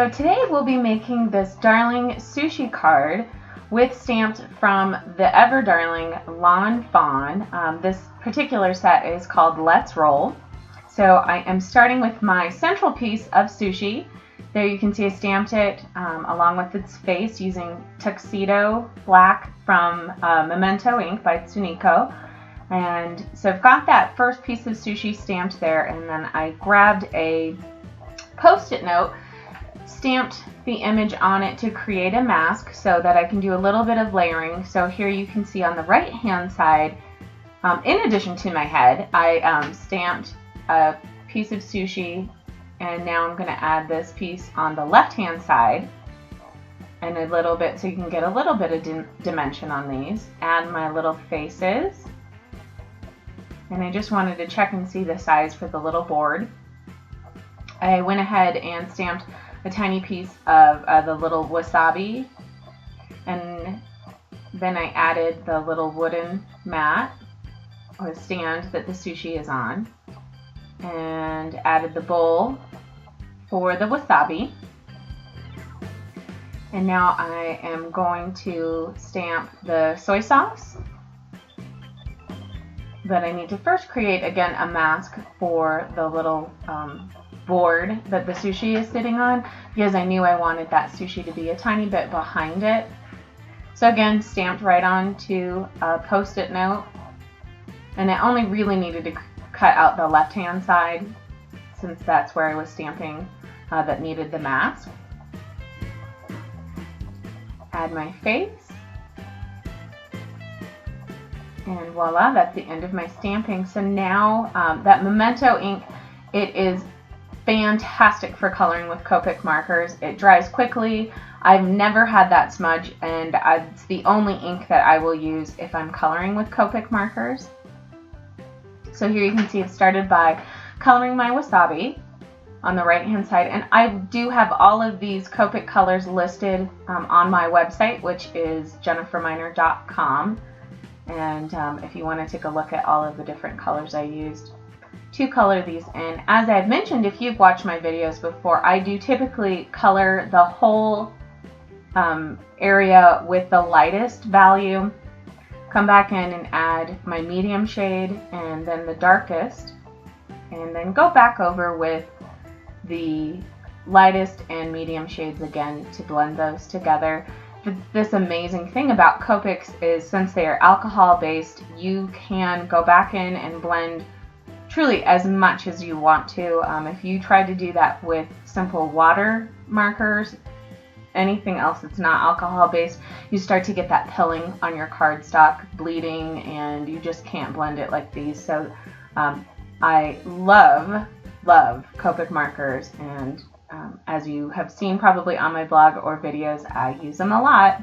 So today we'll be making this darling sushi card with stamps from the ever darling Lawn Fawn. This particular set is called Let's Roll. So I am starting with my central piece of sushi. There you can see I stamped it along with its face using Tuxedo Black from Memento ink by Tsuniko. And so I've got that first piece of sushi stamped there, and then I grabbed a Post-it note, stamped the image on it to create a mask so that I can do a little bit of layering. So here you can see on the right hand side, in addition to my head, I stamped a piece of sushi, and now I'm going to add this piece on the left hand side and a little bit so you can get a little bit of dimension on these. Add my little faces, and I just wanted to check and see the size for the little board. I went ahead and stamped a tiny piece of the little wasabi, and then I added the little wooden mat or stand that the sushi is on, and added the bowl for the wasabi. And now I am going to stamp the soy sauce, but I need to first create again a mask for the little board that the sushi is sitting on, because I knew I wanted that sushi to be a tiny bit behind it. So again, stamped right onto a Post-it note, and I only really needed to cut out the left hand side since that's where I was stamping that needed the mask. Add my face, and voila, that's the end of my stamping. So now that Memento ink, it is fantastic for coloring with Copic markers. It dries quickly. I've never had that smudge, and it's the only ink that I will use if I'm coloring with Copic markers. So here you can see it started by coloring my wasabi on the right hand side, and I do have all of these Copic colors listed on my website, which is jenniferminer.com, and if you want to take a look at all of the different colors I used to color these in. As I've mentioned, if you've watched my videos before, I do typically color the whole area with the lightest value, come back in and add my medium shade and then the darkest, and then go back over with the lightest and medium shades again to blend those together. This amazing thing about Copics is, since they are alcohol based, you can go back in and blend truly as much as you want to. If you try to do that with simple water markers, anything else that's not alcohol based, you start to get that pilling on your cardstock, bleeding, and you just can't blend it like these. So I love Copic markers, and as you have seen probably on my blog or videos, I use them a lot.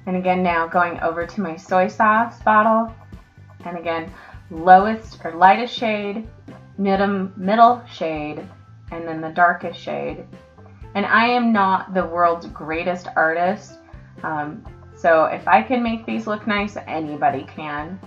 And again, now going over to my soy sauce bottle, and again, lowest or lightest shade, middle shade, and then the darkest shade. And I am not the world's greatest artist, so if I can make these look nice, anybody can.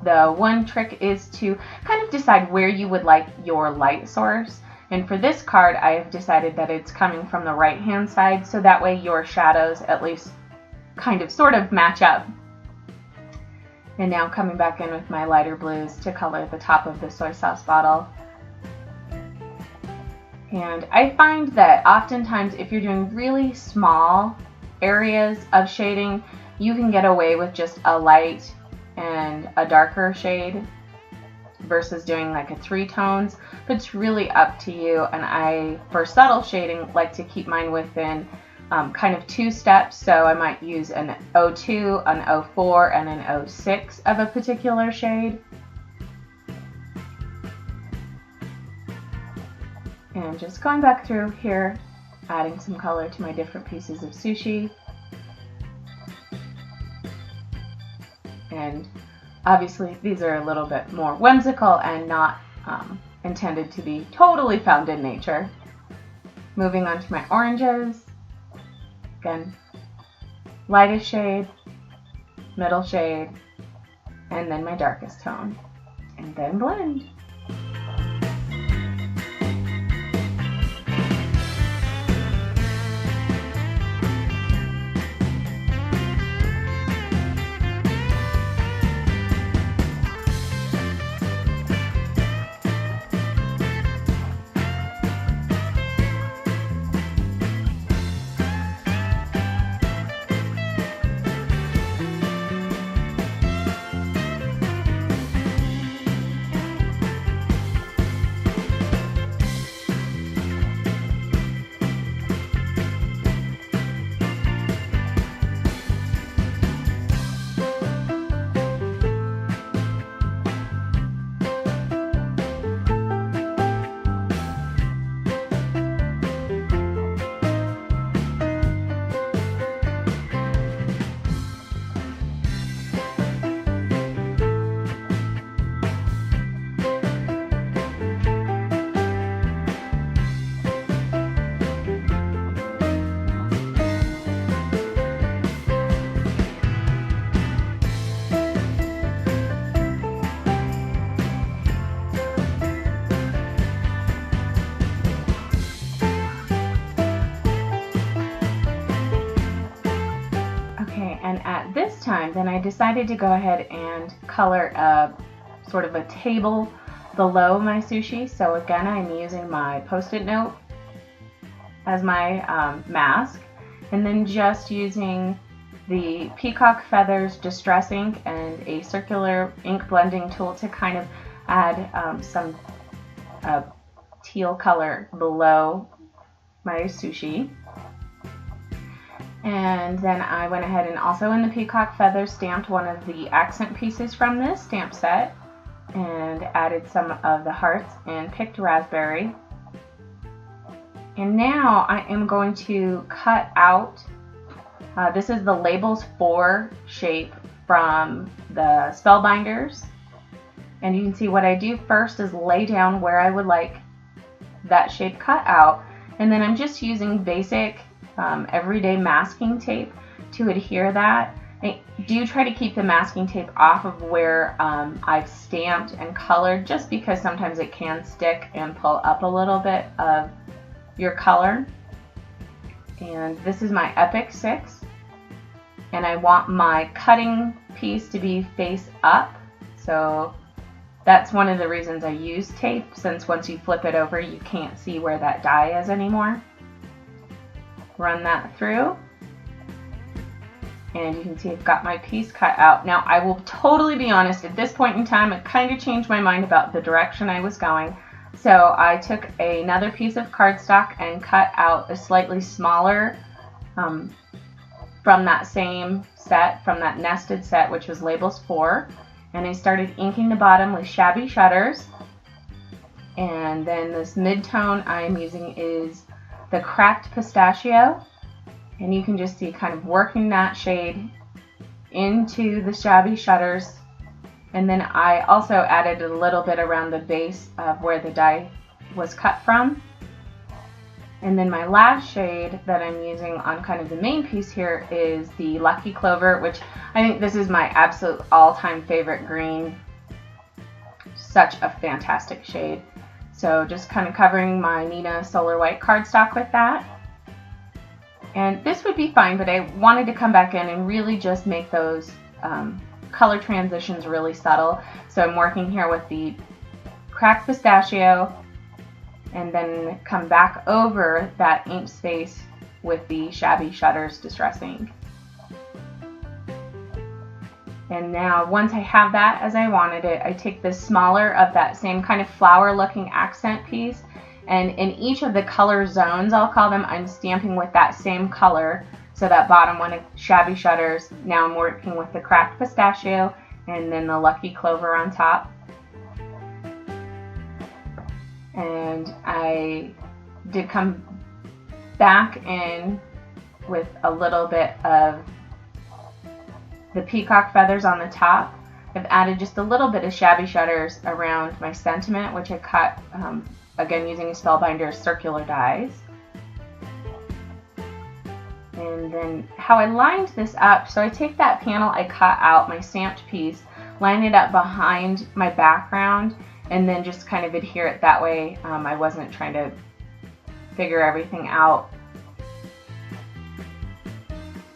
The one trick is to kind of decide where you would like your light source. And for this card, I have decided that it's coming from the right hand side, so that way your shadows at least kind of sort of match up. And now coming back in with my lighter blues to color the top of the soy sauce bottle. And I find that oftentimes if you're doing really small areas of shading, you can get away with just a light and a darker shade versus doing like a 3 tones, but it's really up to you. And I, for subtle shading, like to keep mine within kind of 2 steps, so I might use an 02, an 04, and an 06 of a particular shade. And just going back through here, adding some color to my different pieces of sushi. And obviously these are a little bit more whimsical and not intended to be totally found in nature. Moving on to my oranges. Again, lightest shade, middle shade, and then my darkest tone, and then blend. And at this time, then I decided to go ahead and color a sort of a table below my sushi. So again, I'm using my Post-it note as my mask, and then just using the peacock feathers distress ink and a circular ink blending tool to kind of add some teal color below my sushi. And then I went ahead and also in the peacock feathers stamped one of the accent pieces from this stamp set and added some of the hearts and picked raspberry. And now I am going to cut out, this is the Labels 4 shape from the Spellbinders. And you can see what I do first is lay down where I would like that shape cut out. And then I'm just using basic everyday masking tape to adhere that. I do try to keep the masking tape off of where I've stamped and colored, just because sometimes it can stick and pull up a little bit of your color. And this is my Epic 6, and I want my cutting piece to be face up, so that's one of the reasons I use tape, since once you flip it over you can't see where that die is anymore. Run that through, and you can see I've got my piece cut out. Now I will totally be honest, at this point in time I kind of changed my mind about the direction I was going. So I took another piece of cardstock and cut out a slightly smaller from that same set, from that nested set, which was Labels 4. And I started inking the bottom with Shabby Shutters. And then this mid-tone I'm using is the Cracked Pistachio. And you can just see kind of working that shade into the Shabby Shutters. And then I also added a little bit around the base of where the die was cut from. And then my last shade that I'm using on kind of the main piece here is the Lucky Clover, which I think this is my absolute all-time favorite green. Such a fantastic shade. So just kind of covering my Nina Solar White cardstock with that. And this would be fine, but I wanted to come back in and really just make those color transitions really subtle. So I'm working here with the Cracked Pistachio and then come back over that ink space with the Shabby Shutters Distress Ink. And now once I have that as I wanted it, I take the smaller of that same kind of flower looking accent piece, and in each of the color zones, I'll call them, I'm stamping with that same color. So that bottom one, Shabby Shutters, now I'm working with the Cracked Pistachio and then the Lucky Clover on top. And I did come back in with a little bit of the peacock feathers on the top. I've added just a little bit of Shabby Shutters around my sentiment, which I cut, again using a Spellbinder's circular dies. And then how I lined this up, so I take that panel I cut out, my stamped piece, line it up behind my background, and then just kind of adhere it that way. I wasn't trying to figure everything out.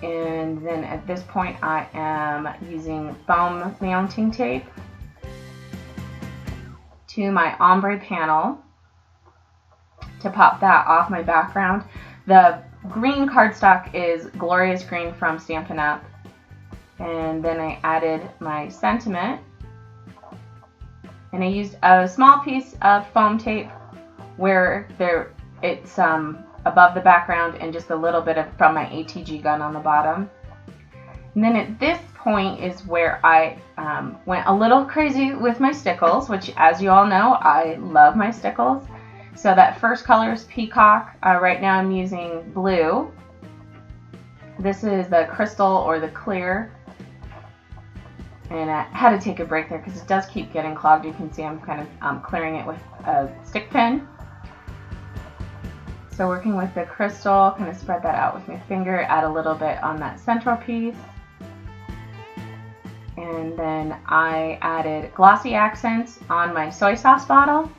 And then at this point I am using foam mounting tape to my ombre panel to pop that off my background. The green cardstock is Glorious Green from Stampin' Up! And then I added my sentiment, and I used a small piece of foam tape where it's above the background and just a little bit of from my ATG gun on the bottom. And then at this point is where I went a little crazy with my Stickles, which, as you all know, I love my Stickles. So that first color is Peacock. Right now I'm using blue. This is the crystal or the clear. And I had to take a break there because it does keep getting clogged. You can see I'm kind of clearing it with a stick pin. So working with the crystal, kind of spread that out with my finger, add a little bit on that central piece. And then I added glossy accents on my soy sauce bottle.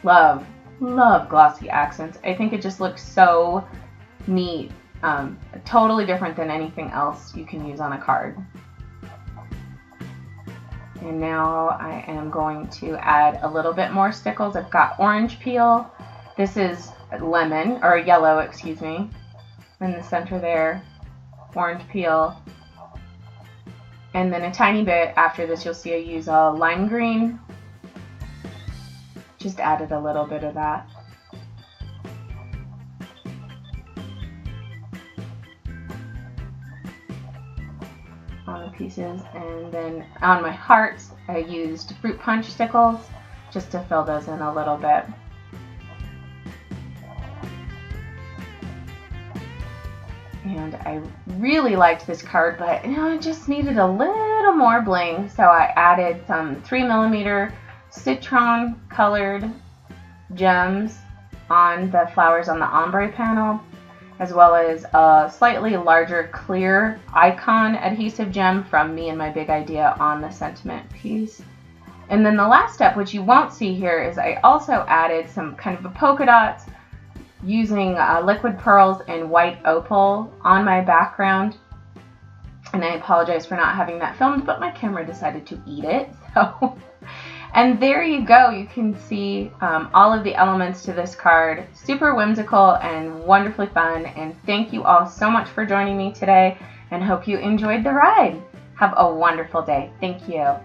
Love glossy accents. I think it just looks so neat Totally different than anything else you can use on a card. And now I am going to add a little bit more stickles. I've got orange peel. This is lemon, or yellow, excuse me. In the center there, orange peel. And then a tiny bit after this, you'll see I use a lime green. Just added a little bit of that. On the pieces, and then on my hearts I used fruit punch stickles just to fill those in a little bit. And I really liked this card, but it just needed a little more bling, so I added some 3mm citron colored gems on the flowers on the ombre panel, as well as a slightly larger clear icon adhesive gem from Me and My Big Idea on the sentiment piece. And then the last step, which you won't see here, is I also added some kind of a polka dots using liquid pearls and white opal on my background. And I apologize for not having that filmed, but my camera decided to eat it. So. And there you go. You can see all of the elements to this card. Super whimsical and wonderfully fun. And thank you all so much for joining me today, and hope you enjoyed the ride. Have a wonderful day. Thank you.